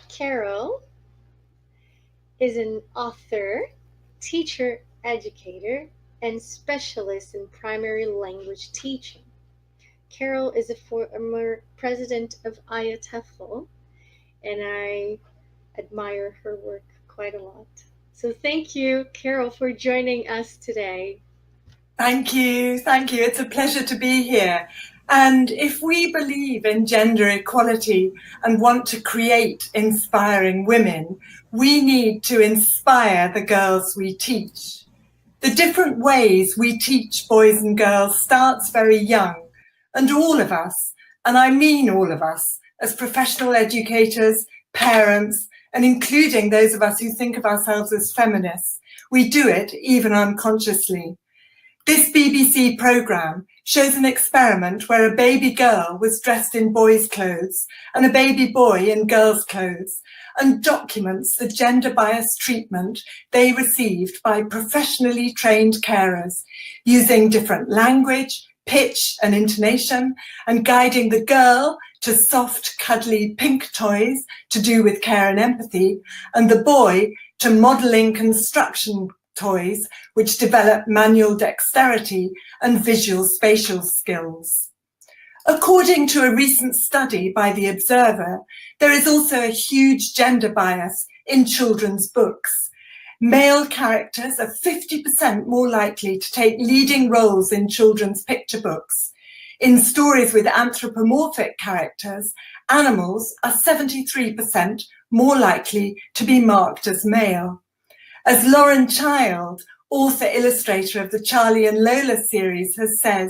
Carol is an author, teacher, educator, and specialist in primary language teaching. Carol is a former president of EFL, and I admire her work quite a lot. So thank you, Carol, for joining us today. Thank you. It's a pleasure to be here. And if we believe in gender equality and want to create inspiring women, we need to inspire the girls we teach. The different ways we teach boys and girls starts very young, and all of us, and I mean all of us, as professional educators, parents, and including those of us who think of ourselves as feminists, we do it even unconsciously. This BBC programme shows an experiment where a baby girl was dressed in boys' clothes and a baby boy in girls' clothes, and documents the gender-biased treatment they received by professionally trained carers, using different language, pitch and intonation, and guiding the girl to soft, cuddly pink toys to do with care and empathy, and the boy to modelling construction toys which develop manual dexterity and visual spatial skills. According to a recent study by The Observer, there is also a huge gender bias in children's books. Male characters are 50% more likely to take leading roles in children's picture books. In stories with anthropomorphic characters, animals are 73% more likely to be marked as male. As Lauren Child, author-illustrator of the Charlie and Lola series, has said,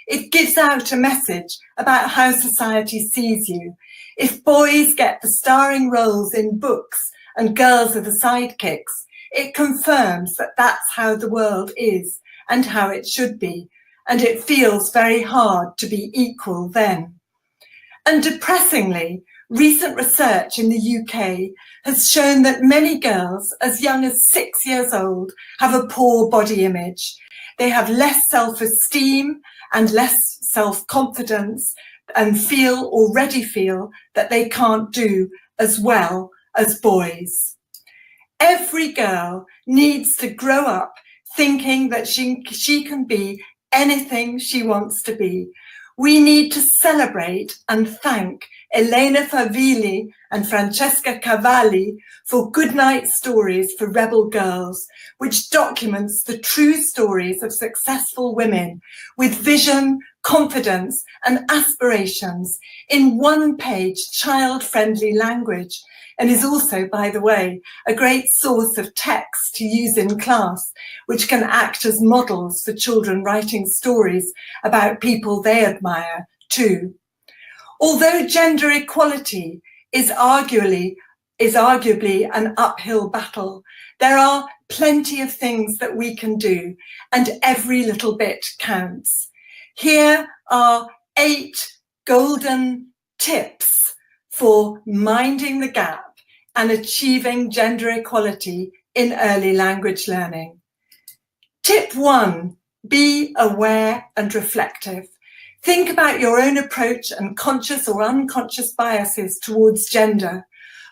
it gives out a message about how society sees you. If boys get the starring roles in books and girls are the sidekicks, it confirms that that's how the world is and how it should be, and it feels very hard to be equal then. And depressingly, recent research in the UK has shown that many girls as young as 6 years old have a poor body image. They have less self-esteem and less self-confidence and already feel that they can't do as well as boys. Every girl needs to grow up thinking that she can be anything she wants to be. We need to celebrate and thank Elena Favilli and Francesca Cavalli for Goodnight Stories for Rebel Girls, which documents the true stories of successful women with vision, confidence, and aspirations in one-page child-friendly language, and is also, by the way, a great source of text to use in class, which can act as models for children writing stories about people they admire too. Although gender equality is arguably an uphill battle, there are plenty of things that we can do, and every little bit counts. Here are 8 golden tips for minding the gap and achieving gender equality in early language learning. Tip 1, be aware and reflective. Think about your own approach and conscious or unconscious biases towards gender.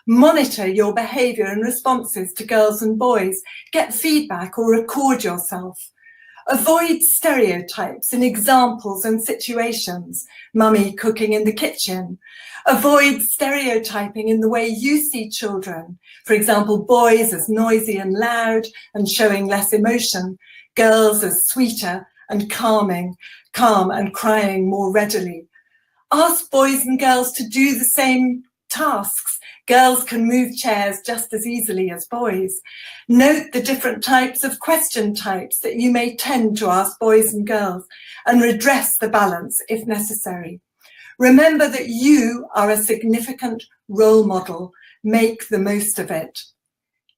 Monitor your behaviour and responses to girls and boys. Get feedback or record yourself. Avoid stereotypes in examples and situations. Mummy cooking in the kitchen. Avoid stereotyping in the way you see children. For example, boys as noisy and loud and showing less emotion. Girls as sweeter and calm and crying more readily. Ask boys and girls to do the same tasks. Girls can move chairs just as easily as boys. Note the different types of question types that you may tend to ask boys and girls and redress the balance if necessary. Remember that you are a significant role model. Make the most of it.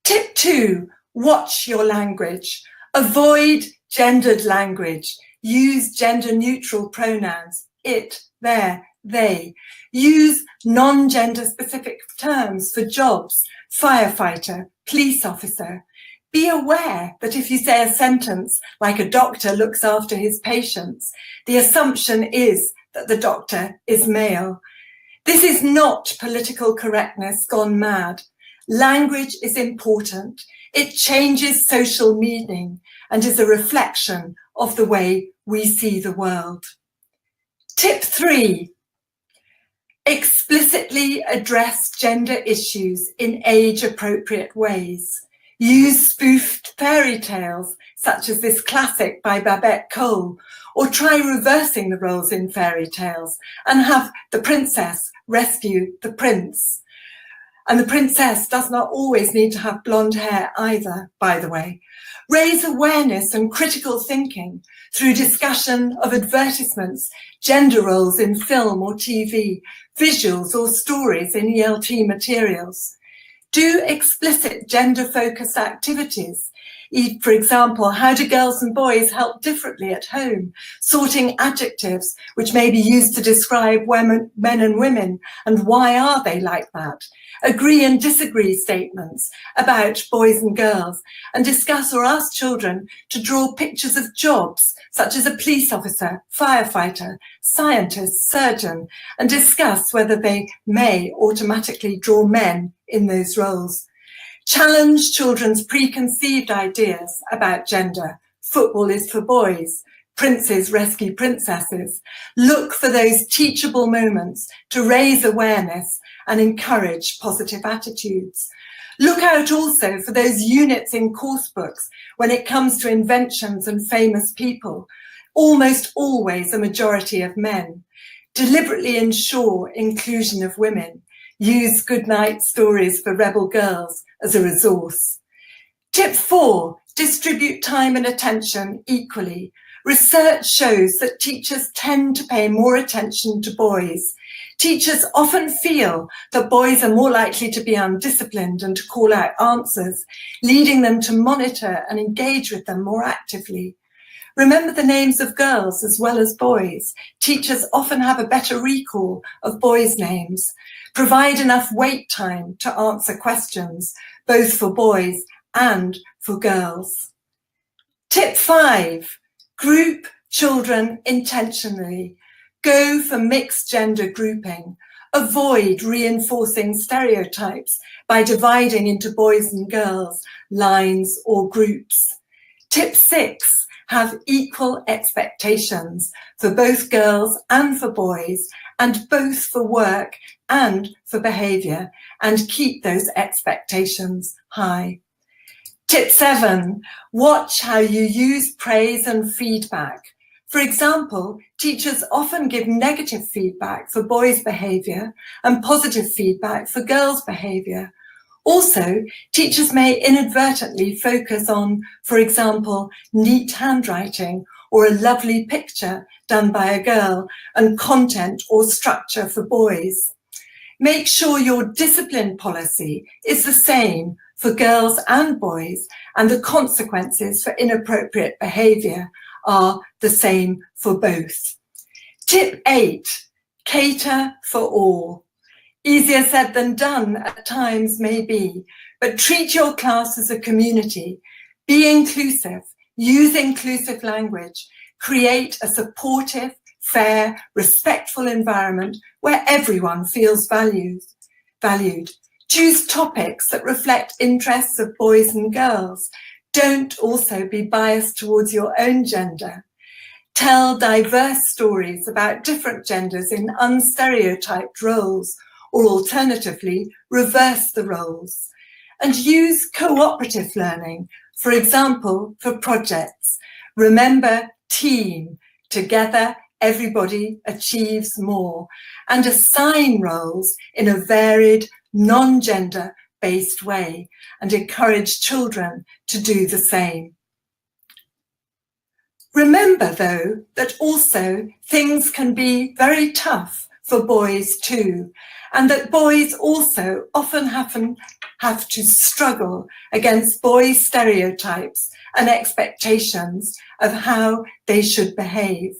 Tip 2, watch your language. Avoid gendered language. Use gender-neutral pronouns, it, their, they. Use non-gender specific terms for jobs, firefighter, police officer. Be aware that if you say a sentence like a doctor looks after his patients, the assumption is that the doctor is male. This is not political correctness gone mad. Language is important. It changes social meaning and is a reflection of the way we see the world. Tip 3, explicitly address gender issues in age-appropriate ways. Use spoofed fairy tales, such as this classic by Babette Cole, or try reversing the roles in fairy tales and have the princess rescue the prince. And the princess does not always need to have blonde hair either, by the way. Raise awareness and critical thinking through discussion of advertisements, gender roles in film or TV, visuals or stories in ELT materials. Do explicit gender-focused activities. For example, how do girls and boys help differently at home? Sorting adjectives which may be used to describe men and women, and why are they like that? Agree and disagree statements about boys and girls, and discuss or ask children to draw pictures of jobs, such as a police officer, firefighter, scientist, surgeon, and discuss whether they may automatically draw men in those roles. Challenge children's preconceived ideas about gender. Football is for boys. Princes rescue princesses. Look for those teachable moments to raise awareness and encourage positive attitudes. Look out also for those units in course books when it comes to inventions and famous people, almost always a majority of men. Deliberately ensure inclusion of women. Use goodnight stories for rebel girls as a resource. Tip 4, distribute time and attention equally. Research shows that teachers tend to pay more attention to boys. Teachers often feel that boys are more likely to be undisciplined and to call out answers, leading them to monitor and engage with them more actively. Remember the names of girls as well as boys. Teachers often have a better recall of boys' names. Provide enough wait time to answer questions, both for boys and for girls. Tip 5, group children intentionally. Go for mixed gender grouping. Avoid reinforcing stereotypes by dividing into boys and girls, lines or groups. Tip 6, have equal expectations for both girls and for boys, and both for work and for behaviour, and keep those expectations high. Tip 7, watch how you use praise and feedback. For example, teachers often give negative feedback for boys' behaviour and positive feedback for girls' behaviour. Also, teachers may inadvertently focus on, for example, neat handwriting or a lovely picture done by a girl, and content or structure for boys. Make sure your discipline policy is the same for girls and boys, and the consequences for inappropriate behaviour are the same for both. Tip 8, cater for all. Easier said than done at times may be, but treat your class as a community. Be inclusive, use inclusive language, create a supportive, fair, respectful environment where everyone feels valued. Choose topics that reflect interests of boys and girls. Don't also be biased towards your own gender. Tell diverse stories about different genders in unstereotyped roles, or alternatively, reverse the roles. And use cooperative learning, for example, for projects. Remember, team, together everybody achieves more, and assign roles in a varied, non-gender based way, and encourage children to do the same. Remember, though, that also things can be very tough for boys too, and that boys also often have to struggle against boys' stereotypes and expectations of how they should behave.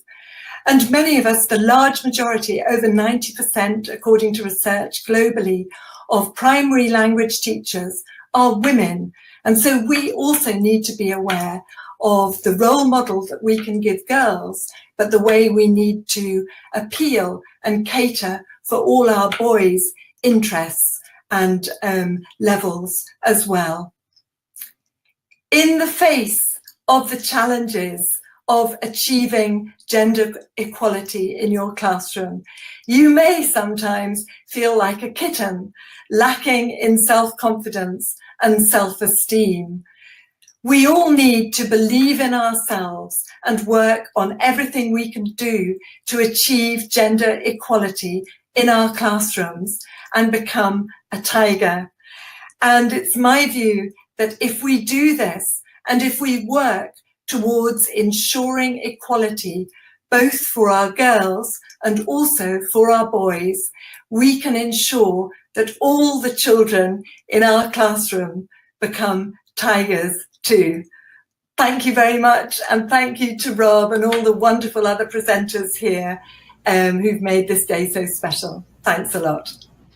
And many of us, the large majority, over 90%, according to research globally, of primary language teachers are women. And so we also need to be aware of the role model that we can give girls, but the way we need to appeal and cater for all our boys' interests and levels as well. In the face of the challenges of achieving gender equality in your classroom, you may sometimes feel like a kitten, lacking in self-confidence and self-esteem. We all need to believe in ourselves and work on everything we can do to achieve gender equality in our classrooms and become a tiger. And it's my view that if we do this, and if we work towards ensuring equality, both for our girls and also for our boys, we can ensure that all the children in our classroom become tigers too. Thank you very much, and thank you to Rob and all the wonderful other presenters here who've made this day so special. Thanks a lot.